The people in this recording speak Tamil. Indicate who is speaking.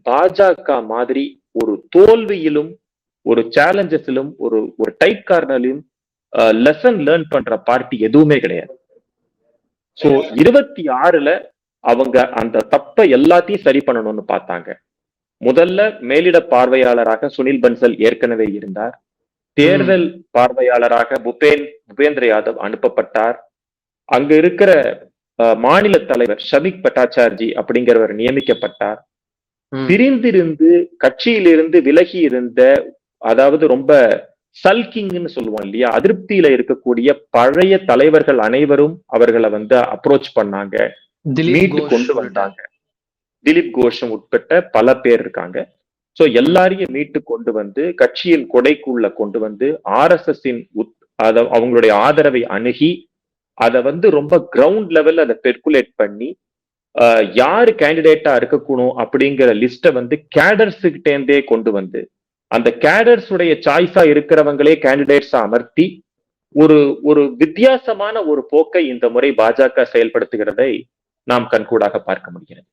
Speaker 1: பாஜக மாதிரி ஒரு தோல்வியிலும் ஒரு சேலஞ்சஸிலும் ஒரு ஒரு டைட் கார்னர்லயும் லெசன் லேர்ன் பண்ற பார்ட்டி எதுவுமே கிடையாது. சோ 26ல அவங்க அந்த தப்பை எல்லாத்தையும் சரி பண்ணணும்னு பார்த்தாங்க. முதல்ல மேலிட பார்வையாளராக சுனில் பன்சல் ஏற்கனவே இருந்தார். தேர்தல் பார்வையாளராக பூபேந்திர யாதவ் அனுப்பப்பட்டார். அங்க இருக்கிற மாநில தலைவர் ஷமிக் பட்டாச்சார்ஜி அப்படிங்கிறவர் நியமிக்கப்பட்டார். பிரிந்திருந்து கட்சியிலிருந்து விலகி இருந்த, அதாவது ரொம்ப சல்கிங்னு சொல்லுவோம் இல்லையா, அதிருப்தியில இருக்கக்கூடிய பழைய தலைவர்கள் அனைவரும் அவர்களை அப்ரோச் பண்ணாங்க, மீட்டு கொண்டு வந்தாங்க. திலீப் கோஷம் உட்பட்ட பல பேர் இருக்காங்க. சோ எல்லாரையும் மீட்டு கொண்டு வந்து கட்சியின் கொடைக்குள்ள கொண்டு வந்து RSS அவங்களுடைய ஆதரவை அணுகி அதை ரொம்ப கிரவுண்ட் லெவல்ல அதை பெர்குலேட் பண்ணி யாரு கேண்டிடேட்டா இருக்கக்கூடும் அப்படிங்கிற லிஸ்ட கேடர்ஸ் கிட்டே கொண்டு வந்து அந்த கேடர்ஸ் உடைய சாய்ஸா இருக்கிறவங்களே கேண்டிடேட்ஸா அமர்த்தி ஒரு ஒரு வித்தியாசமான ஒரு போக்கை இந்த முறை பாஜக செயல்படுத்துகிறதை நாம் கண்கூடாக பார்க்க முடிகிறது.